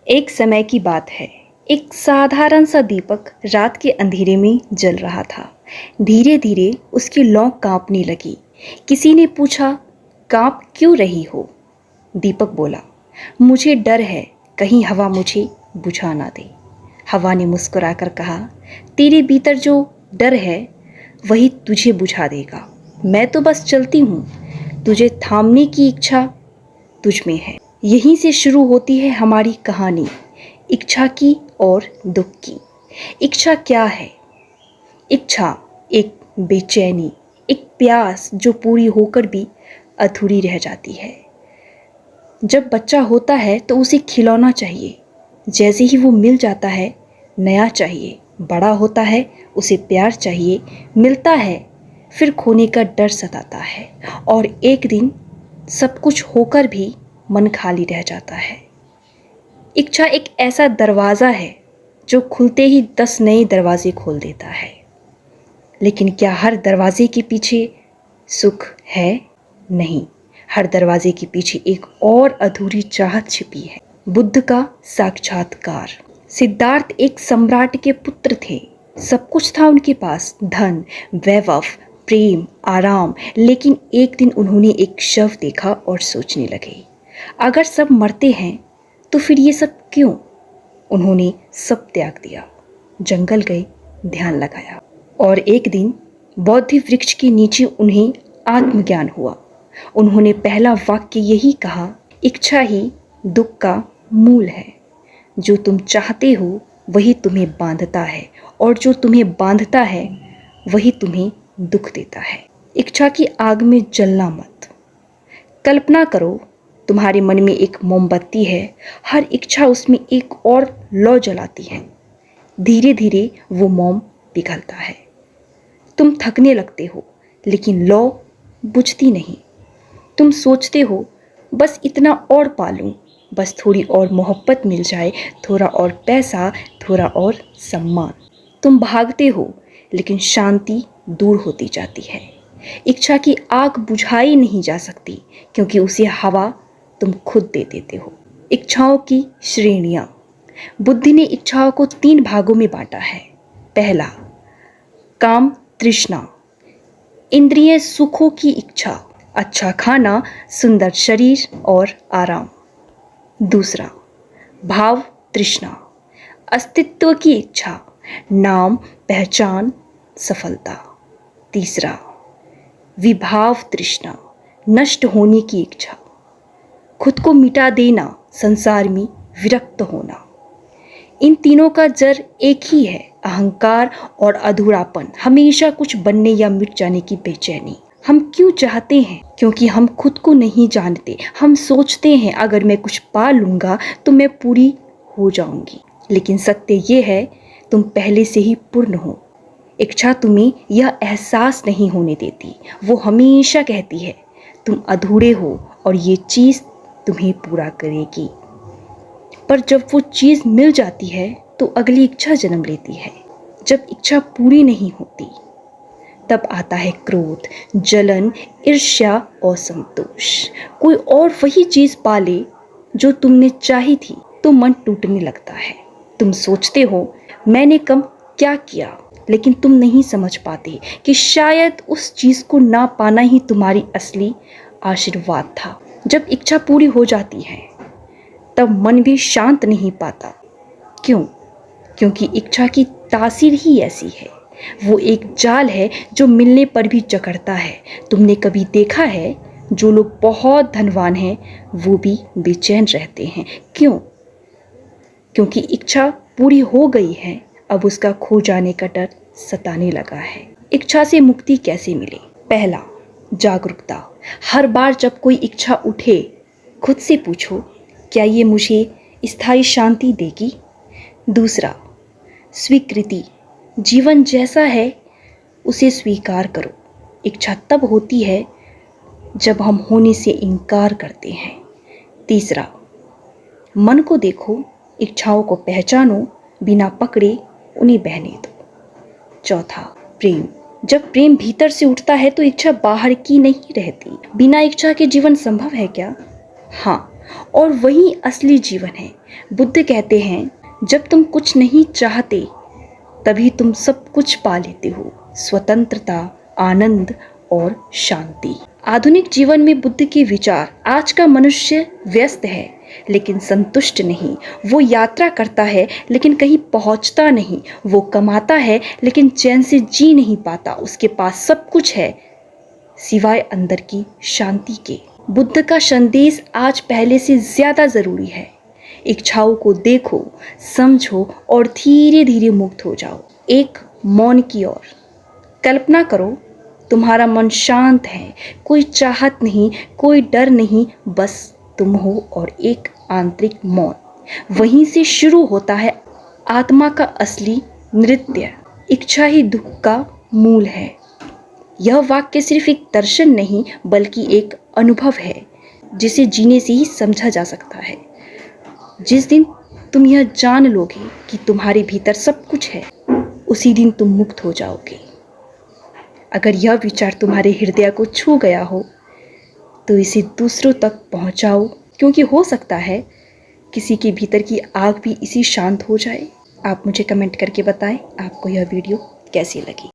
एक समय की बात है। एक साधारण सा दीपक रात के अंधेरे में जल रहा था। धीरे धीरे उसकी लौ कांपने लगी। किसी ने पूछा, कांप क्यों रही हो? दीपक बोला, मुझे डर है, कहीं हवा मुझे बुझा ना दे। हवा ने मुस्कुराकर कहा, तेरे भीतर जो डर है वही तुझे बुझा देगा। मैं तो बस चलती हूँ, तुझे थामने की इच्छा तुझ में है। यहीं से शुरू होती है हमारी कहानी, इच्छा की और दुख की। इच्छा क्या है? इच्छा एक बेचैनी, एक प्यास जो पूरी होकर भी अधूरी रह जाती है। जब बच्चा होता है तो उसे खिलौना चाहिए, जैसे ही वो मिल जाता है नया चाहिए। बड़ा होता है उसे प्यार चाहिए, मिलता है फिर खोने का डर सताता है, और एक दिन सब कुछ होकर भी मन खाली रह जाता है। इच्छा एक ऐसा दरवाज़ा है जो खुलते ही 10 नए दरवाजे खोल देता है। लेकिन क्या हर दरवाजे के पीछे सुख है? नहीं, हर दरवाजे के पीछे एक और अधूरी चाहत छिपी है। बुद्ध का साक्षात्कार। सिद्धार्थ एक सम्राट के पुत्र थे। सब कुछ था उनके पास, धन, वैभव, प्रेम, आराम। लेकिन एक दिन उन्होंने एक शव देखा और सोचने लगे, अगर सब मरते हैं तो फिर ये सब क्यों? उन्होंने सब त्याग दिया, जंगल गए, ध्यान लगाया, और एक दिन बौद्धि वृक्ष के नीचे उन्हें आत्मज्ञान हुआ। उन्होंने पहला वाक्य यही कहा, इच्छा ही दुख का मूल है। जो तुम चाहते हो वही तुम्हें बांधता है, और जो तुम्हें बांधता है वही तुम्हें दुख देता है। इच्छा की आग में जलना मत। कल्पना करो, तुम्हारे मन में एक मोमबत्ती है, हर इच्छा उसमें एक और लौ जलाती है। धीरे धीरे वो मोम पिघलता है। तुम थकने लगते हो, लेकिन लौ बुझती नहीं। तुम सोचते हो, बस इतना और पालूं, बस थोड़ी और मोहब्बत मिल जाए, थोड़ा और पैसा, थोड़ा और सम्मान। तुम भागते हो, लेकिन शांति दूर होती जाती है। इच्छा की आग बुझाई नहीं जा सकती, क्योंकि उसे हवा तुम खुद दे देते हो। इच्छाओं की श्रेणियां। बुद्ध ने इच्छाओं को 3 भागों में बांटा है। पहला, काम तृष्णा, इंद्रिय सुखों की इच्छा, अच्छा खाना, सुंदर शरीर और आराम। दूसरा, भाव तृष्णा, अस्तित्व की इच्छा, नाम, पहचान, सफलता। तीसरा, विभाव तृष्णा, नष्ट होने की इच्छा, खुद को मिटा देना, संसार में विरक्त होना। इन तीनों का जड़ एक ही है, अहंकार और अधूरापन, हमेशा कुछ बनने या मिट जाने की बेचैनी। हम क्यों चाहते हैं? क्योंकि हम खुद को नहीं जानते। हम सोचते हैं, अगर मैं कुछ पा लूँगा तो मैं पूरी हो जाऊंगी। लेकिन सत्य ये है, तुम पहले से ही पूर्ण हो। इच्छा तुम्हें यह एहसास नहीं होने देती। वो हमेशा कहती है, तुम अधूरे हो और ये चीज़ तुम्हें पूरा करेगी। पर जब वो चीज़ मिल जाती है तो अगली इच्छा जन्म लेती है। जब इच्छा पूरी नहीं होती तब आता है क्रोध, जलन, ईर्ष्या और संतोष। कोई और वही चीज़ पाले जो तुमने चाही थी तो मन टूटने लगता है। तुम सोचते हो, मैंने कम क्या किया, लेकिन तुम नहीं समझ पाते कि शायद उस चीज़ को ना पाना ही तुम्हारी असली आशीर्वाद था। जब इच्छा पूरी हो जाती है तब मन भी शांत नहीं पाता। क्यों? क्योंकि इच्छा की तासीर ही ऐसी है। वो एक जाल है जो मिलने पर भी जकड़ता है। तुमने कभी देखा है, जो लोग बहुत धनवान हैं वो भी बेचैन रहते हैं। क्यों? क्योंकि इच्छा पूरी हो गई है, अब उसका खो जाने का डर सताने लगा है। इच्छा से मुक्ति कैसे मिले? पहला, जागरूकता। हर बार जब कोई इच्छा उठे, खुद से पूछो, क्या ये मुझे स्थायी शांति देगी? दूसरा, स्वीकृति। जीवन जैसा है उसे स्वीकार करो। इच्छा तब होती है जब हम होने से इनकार करते हैं। तीसरा, मन को देखो, इच्छाओं को पहचानो, बिना पकड़े उन्हें बहने दो। चौथा, प्रेम। जब प्रेम भीतर से उठता है तो इच्छा बाहर की नहीं रहती। बिना इच्छा के जीवन संभव है क्या? हाँ, और वही असली जीवन है। बुद्ध कहते हैं, जब तुम कुछ नहीं चाहते तभी तुम सब कुछ पा लेते हो, स्वतंत्रता, आनंद और शांति। आधुनिक जीवन में बुद्ध के विचार, आज का मनुष्य व्यस्त है लेकिन संतुष्ट नहीं। वो यात्रा करता है लेकिन कहीं पहुंचता नहीं। वो कमाता है लेकिन चैन से जी नहीं पाता। उसके पास सब कुछ है सिवाय अंदर की शांति के। बुद्ध का संदेश आज पहले से ज्यादा जरूरी है। इच्छाओं को देखो, समझो और धीरे धीरे मुक्त हो जाओ, एक मौन की ओर। कल्पना करो, तुम्हारा मन शांत है, कोई चाहत नहीं, कोई डर नहीं, बस तुम हो और एक आंतरिक मौन। वहीं से शुरू होता है आत्मा का असली नृत्य। इच्छा ही दुख का मूल है। यह वाक्य सिर्फ एक दर्शन नहीं बल्कि एक अनुभव है जिसे जीने से ही समझा जा सकता है। जिस दिन तुम यह जान लोगे कि तुम्हारे भीतर सब कुछ है, उसी दिन तुम मुक्त हो जाओगे। अगर यह विचार तुम्हारे हृदय को छू गया हो तो इसे दूसरों तक पहुंचाओ, क्योंकि हो सकता है किसी के भीतर की आग भी इसी शांत हो जाए। आप मुझे कमेंट करके बताएं आपको यह वीडियो कैसी लगी।